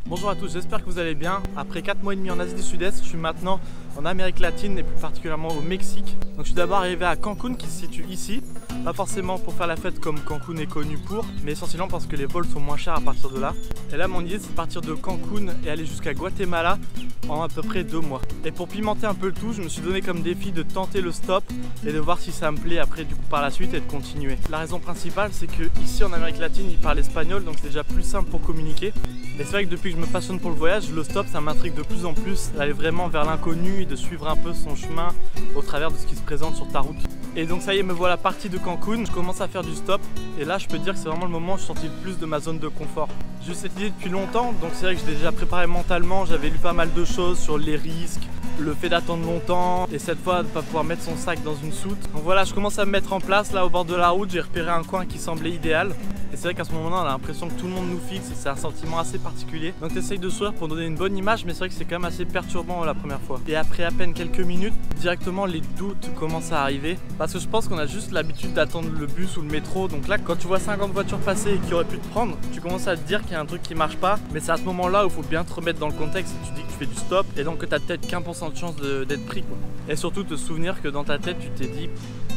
Bonjour à tous, j'espère que vous allez bien. Après 4 mois et demi en Asie du Sud-Est, je suis maintenant en Amérique latine et plus particulièrement au Mexique. Donc je suis d'abord arrivé à Cancun qui se situe ici. Pas forcément pour faire la fête comme Cancun est connu pour, mais essentiellement parce que les vols sont moins chers à partir de là. Et là mon idée c'est de partir de Cancun et aller jusqu'à Guatemala en à peu près 2 mois. Et pour pimenter un peu le tout, je me suis donné comme défi de tenter le stop et de voir si ça me plaît après du coup par la suite et de continuer. La raison principale c'est que ici en Amérique latine ils parlent espagnol donc c'est déjà plus simple pour communiquer. Et c'est vrai que depuis que je me passionne pour le voyage, le stop ça m'intrigue de plus en plus d'aller vraiment vers l'inconnu et de suivre un peu son chemin au travers de ce qui se présente sur ta route. Et donc ça y est, me voilà parti de Cancun, je commence à faire du stop et là je peux dire que c'est vraiment le moment où je suis sorti le plus de ma zone de confort. J'ai eu cette idée depuis longtemps, donc c'est vrai que je l'ai déjà préparé mentalement, j'avais lu pas mal de choses sur les risques, le fait d'attendre longtemps et cette fois de ne pas pouvoir mettre son sac dans une soute. Donc voilà, je commence à me mettre en place là au bord de la route, j'ai repéré un coin qui semblait idéal. Et c'est vrai qu'à ce moment-là, on a l'impression que tout le monde nous fixe et c'est un sentiment assez particulier. Donc t'essayes de sourire pour donner une bonne image, mais c'est vrai que c'est quand même assez perturbant la première fois. Et après à peine quelques minutes, directement les doutes commencent à arriver. Parce que je pense qu'on a juste l'habitude d'attendre le bus ou le métro. Donc là, quand tu vois 50 voitures passer et qui auraient pu te prendre, tu commences à te dire qu'il y a un truc qui marche pas. Mais c'est à ce moment-là où il faut bien te remettre dans le contexte. Tu dis que tu fais du stop et donc que tu as peut-être qu'1% de chance d'être pris, quoi. Et surtout te souvenir que dans ta tête, tu t'es dit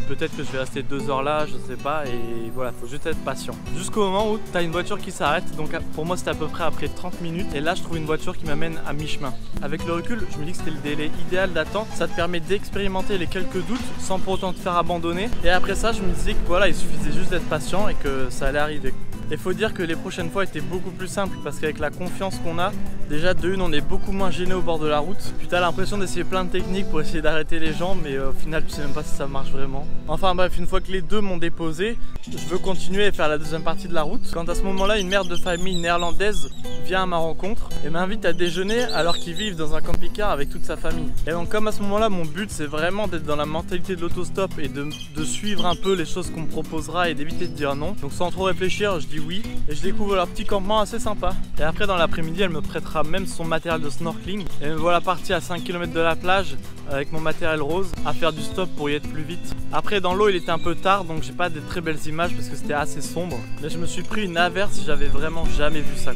peut-être que je vais rester 2 heures là, je sais pas, et voilà, faut juste être patient. Jusqu'au moment où tu as une voiture qui s'arrête, donc pour moi c'était à peu près après 30 minutes, et là je trouve une voiture qui m'amène à mi-chemin. Avec le recul, je me dis que c'était le délai idéal d'attente, ça te permet d'expérimenter les quelques doutes sans pour autant te faire abandonner, et après ça je me disais que voilà, il suffisait juste d'être patient et que ça allait arriver. Il faut dire que les prochaines fois étaient beaucoup plus simples parce qu'avec la confiance qu'on a, déjà de une on est beaucoup moins gêné au bord de la route. Puis t'as l'impression d'essayer plein de techniques pour essayer d'arrêter les gens, mais au final tu sais même pas si ça marche vraiment. Enfin bref, une fois que les deux m'ont déposé, je veux continuer et faire la deuxième partie de la route. Quand à ce moment-là, une mère de famille néerlandaise vient à ma rencontre et m'invite à déjeuner alors qu'ils vivent dans un camping-car avec toute sa famille. Et donc comme à ce moment-là, mon but c'est vraiment d'être dans la mentalité de l'autostop et de suivre un peu les choses qu'on me proposera et d'éviter de dire non. Donc sans trop réfléchir, je dis oui et je découvre leur petit campement assez sympa. Et après dans l'après-midi, elle me prêtera même son matériel de snorkeling et me voilà parti à 5 km de la plage avec mon matériel rose à faire du stop pour y être plus vite. Après dans l'eau il était un peu tard donc j'ai pas des très belles images parce que c'était assez sombre, mais je me suis pris une averse, j'avais vraiment jamais vu ça.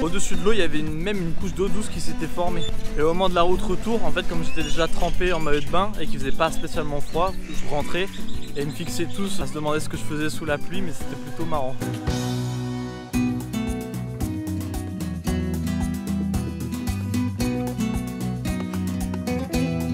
Au-dessus de l'eau, il y avait même une couche d'eau douce qui s'était formée. Et au moment de la route retour, en fait, comme j'étais déjà trempé en maillot de bain et qu'il faisait pas spécialement froid, je rentrais et ils me fixaient tous à se demander ce que je faisais sous la pluie, mais c'était plutôt marrant.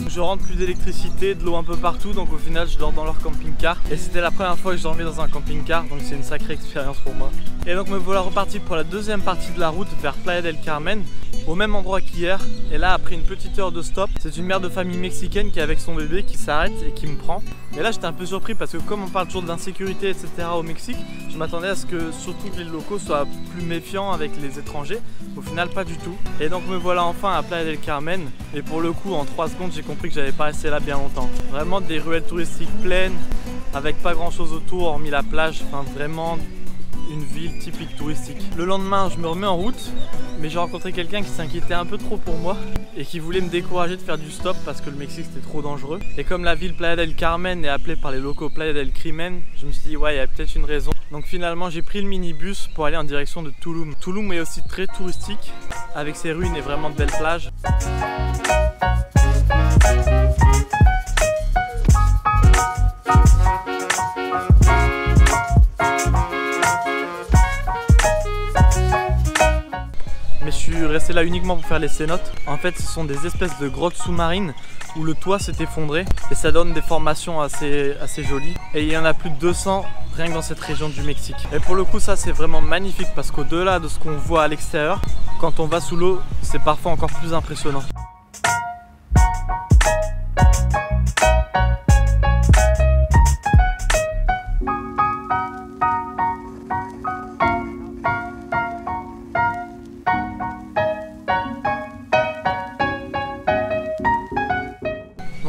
Je rentre, plus d'électricité, de l'eau un peu partout, donc au final je dors dans leur camping-car. Et c'était la première fois que je dormais dans un camping-car, donc c'est une sacrée expérience pour moi. Et donc me voilà reparti pour la deuxième partie de la route vers Playa del Carmen, au même endroit qu'hier. Et là après une petite heure de stop, c'est une mère de famille mexicaine qui est avec son bébé qui s'arrête et qui me prend. Et là j'étais un peu surpris parce que comme on parle toujours d'insécurité etc. au Mexique, je m'attendais à ce que surtout que les locaux soient plus méfiants avec les étrangers. Au final pas du tout. Et donc me voilà enfin à Playa del Carmen. Et pour le coup en 3 secondes j'ai compris que j'allais pas rester là bien longtemps. Vraiment des ruelles touristiques pleines, avec pas grand chose autour hormis la plage, enfin vraiment une ville typique touristique. Le lendemain je me remets en route, mais j'ai rencontré quelqu'un qui s'inquiétait un peu trop pour moi et qui voulait me décourager de faire du stop parce que le Mexique c'était trop dangereux. Et comme la ville Playa del Carmen est appelée par les locaux Playa del Crimen, je me suis dit ouais il y a peut-être une raison. Donc finalement j'ai pris le minibus pour aller en direction de Tulum. Tulum est aussi très touristique avec ses ruines et vraiment de belles plages. Mais je suis resté là uniquement pour faire les cénotes. En fait ce sont des espèces de grottes sous-marines où le toit s'est effondré et ça donne des formations assez jolies. Et il y en a plus de 200 rien que dans cette région du Mexique. Et pour le coup ça c'est vraiment magnifique parce qu'au-delà de ce qu'on voit à l'extérieur, quand on va sous l'eau c'est parfois encore plus impressionnant.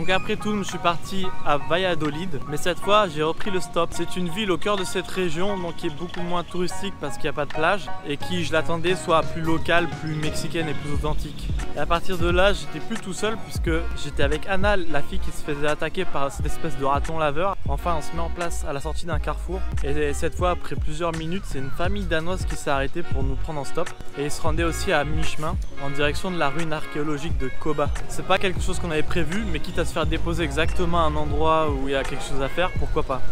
Donc après tout, je suis parti à Valladolid, mais cette fois j'ai repris le stop. C'est une ville au cœur de cette région, donc qui est beaucoup moins touristique parce qu'il n'y a pas de plage et qui, je l'attendais, soit plus locale, plus mexicaine et plus authentique. Et à partir de là, j'étais plus tout seul puisque j'étais avec Anna, la fille qui se faisait attaquer par cette espèce de raton laveur. Enfin, on se met en place à la sortie d'un carrefour. Et cette fois, après plusieurs minutes, c'est une famille danoise qui s'est arrêtée pour nous prendre en stop. Et ils se rendaient aussi à mi-chemin en direction de la ruine archéologique de Koba. C'est pas quelque chose qu'on avait prévu, mais quitte à se faire déposer exactement à un endroit où il y a quelque chose à faire, pourquoi pas.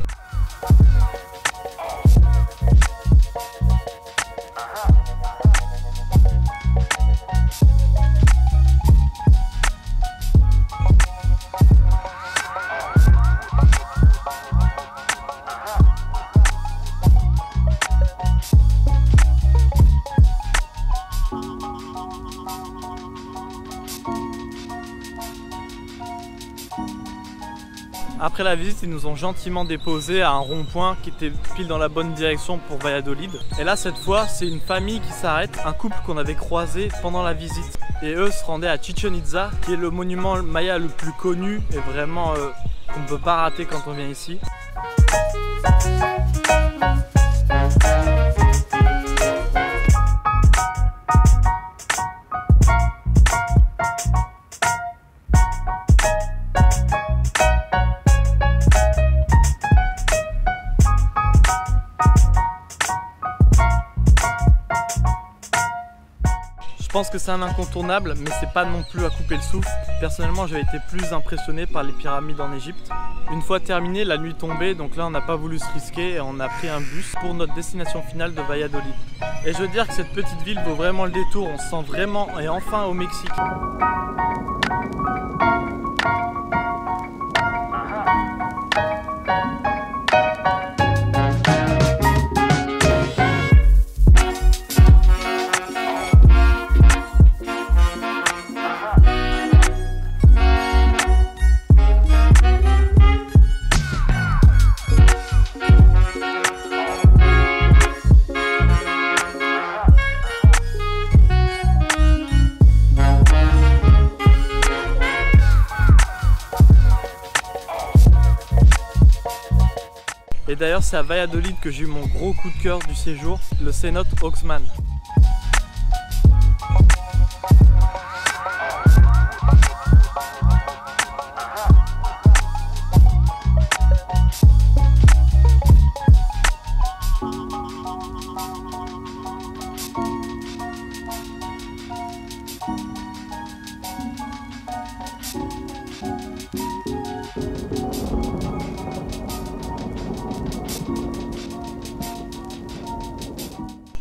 Après la visite, ils nous ont gentiment déposé à un rond-point qui était pile dans la bonne direction pour Valladolid. Et là, cette fois, c'est une famille qui s'arrête, un couple qu'on avait croisé pendant la visite. Et eux se rendaient à Chichen Itza, qui est le monument maya le plus connu et vraiment qu'on ne peut pas rater quand on vient ici. Je pense que c'est un incontournable, mais c'est pas non plus à couper le souffle. Personnellement, j'avais été plus impressionné par les pyramides en Égypte. Une fois terminé, la nuit tombait, donc là on n'a pas voulu se risquer et on a pris un bus pour notre destination finale de Valladolid. Et je veux dire que cette petite ville vaut vraiment le détour, on se sent vraiment et enfin au Mexique. Et d'ailleurs c'est à Valladolid que j'ai eu mon gros coup de cœur du séjour, le cénote Oxman.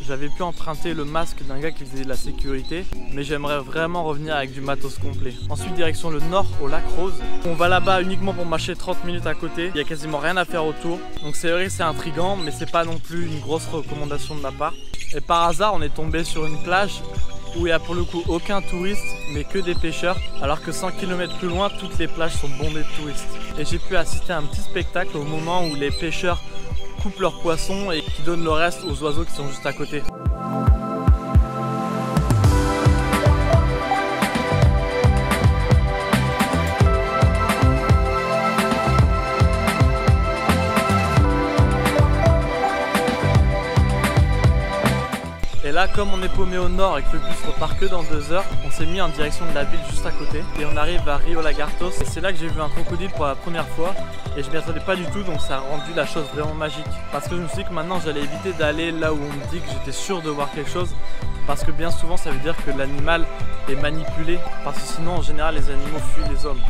J'avais pu emprunter le masque d'un gars qui faisait de la sécurité, mais j'aimerais vraiment revenir avec du matos complet. Ensuite direction le nord au lac Rose. On va là-bas uniquement pour marcher 30 minutes à côté, il n'y a quasiment rien à faire autour. Donc c'est vrai que c'est intriguant, mais c'est pas non plus une grosse recommandation de ma part. Et par hasard on est tombé sur une plage où il n'y a pour le coup aucun touriste, mais que des pêcheurs, alors que 100 km plus loin, toutes les plages sont bondées de touristes. Et j'ai pu assister à un petit spectacle au moment où les pêcheurs coupent leurs poissons et qui donnent le reste aux oiseaux qui sont juste à côté. Et là, comme on est paumé au nord et que le bus repart que dans 2 heures, on s'est mis en direction de la ville juste à côté. Et on arrive à Rio Lagartos. Et c'est là que j'ai vu un crocodile pour la première fois. Et je m'y attendais pas du tout, donc ça a rendu la chose vraiment magique. Parce que je me suis dit que maintenant j'allais éviter d'aller là où on me dit que j'étais sûr de voir quelque chose. Parce que bien souvent ça veut dire que l'animal est manipulé. Parce que sinon en général les animaux fuient les hommes.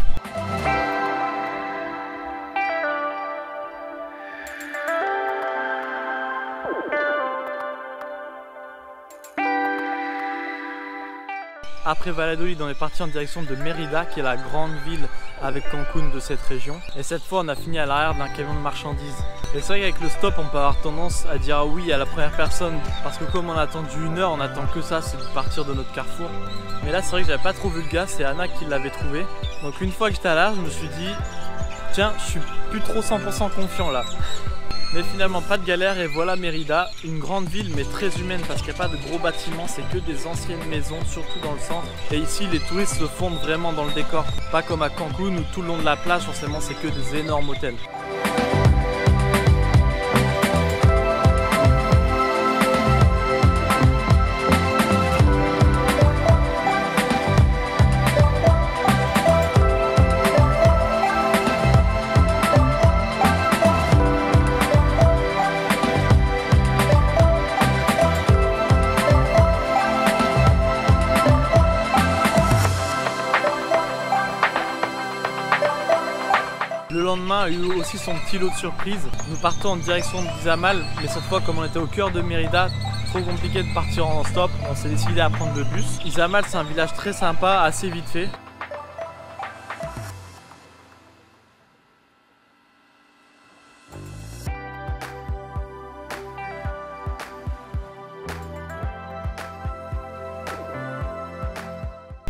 Après Valladolid, on est parti en direction de Mérida, qui est la grande ville avec Cancun de cette région. Et cette fois, on a fini à l'arrière d'un camion de marchandises. Et c'est vrai qu'avec le stop, on peut avoir tendance à dire oui à la première personne. Parce que comme on a attendu 1 heure, on attend que ça, c'est de partir de notre carrefour. Mais là, c'est vrai que j'avais pas trop vu le gars, c'est Anna qui l'avait trouvé. Donc une fois que j'étais à l'arrière, je me suis dit, tiens, je suis plus trop 100% confiant là. Mais finalement pas de galère et voilà Mérida, une grande ville mais très humaine parce qu'il n'y a pas de gros bâtiments, c'est que des anciennes maisons, surtout dans le centre. Et ici les touristes se fondent vraiment dans le décor, pas comme à Cancun où tout le long de la plage forcément c'est que des énormes hôtels. lendemain a eu aussi son petit lot de surprises. Nous partons en direction d'Izamal, mais cette fois comme on était au cœur de Mérida, trop compliqué de partir en stop, on s'est décidé à prendre le bus. Izamal, c'est un village très sympa, assez vite fait.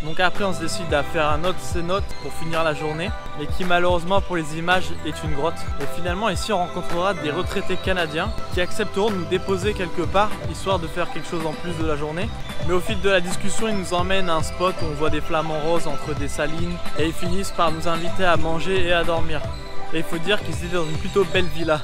Donc après on se décide à faire un autre cénote pour finir la journée, mais qui malheureusement pour les images est une grotte. Et finalement ici on rencontrera des retraités canadiens qui accepteront de nous déposer quelque part, histoire de faire quelque chose en plus de la journée. Mais au fil de la discussion ils nous emmènent à un spot où on voit des flamants roses entre des salines et ils finissent par nous inviter à manger et à dormir. Et il faut dire qu'ils étaient dans une plutôt belle villa.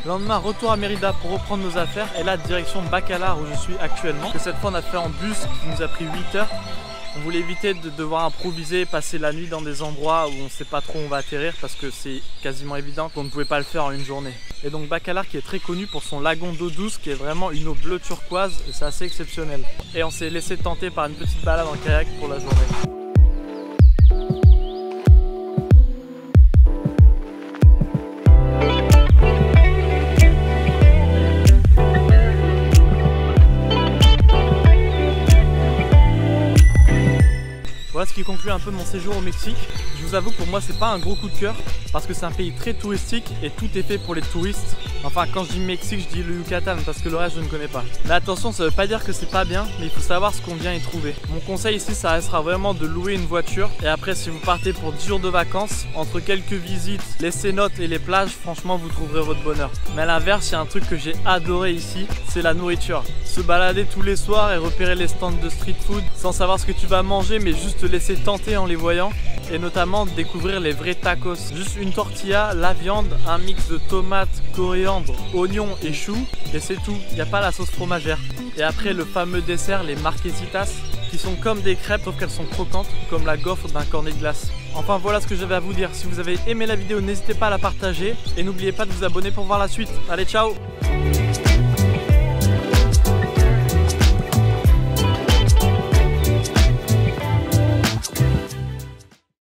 Le lendemain, retour à Mérida pour reprendre nos affaires et là direction Bacalar où je suis actuellement. Que cette fois on a fait en bus qui nous a pris 8 heures. On voulait éviter de devoir improviser, passer la nuit dans des endroits où on ne sait pas trop où on va atterrir parce que c'est quasiment évident qu'on ne pouvait pas le faire en une journée. Et donc Bacalar qui est très connu pour son lagon d'eau douce qui est vraiment une eau bleu turquoise et c'est assez exceptionnel. Et on s'est laissé tenter par une petite balade en kayak pour la journée. Voilà ce qui conclut un peu mon séjour au Mexique. Je vous avoue que pour moi c'est pas un gros coup de cœur parce que c'est un pays très touristique et tout est fait pour les touristes. Enfin quand je dis Mexique je dis le Yucatan parce que le reste je ne connais pas. Mais attention, ça veut pas dire que c'est pas bien, mais il faut savoir ce qu'on vient y trouver. Mon conseil ici ça restera vraiment de louer une voiture et après si vous partez pour 10 jours de vacances, entre quelques visites, les cénotes et les plages, franchement vous trouverez votre bonheur. Mais à l'inverse, il y a un truc que j'ai adoré ici, c'est la nourriture. Se balader tous les soirs et repérer les stands de street food sans savoir ce que tu vas manger mais juste te laisser tenter en les voyant et notamment découvrir les vrais tacos. Juste une tortilla, la viande, un mix de tomates, coriandre, oignons et choux et c'est tout, il n'y a pas la sauce fromagère. Et après le fameux dessert, les marquesitas qui sont comme des crêpes sauf qu'elles sont croquantes comme la gaufre d'un cornet de glace. Enfin voilà ce que j'avais à vous dire. Si vous avez aimé la vidéo, n'hésitez pas à la partager et n'oubliez pas de vous abonner pour voir la suite. Allez, ciao!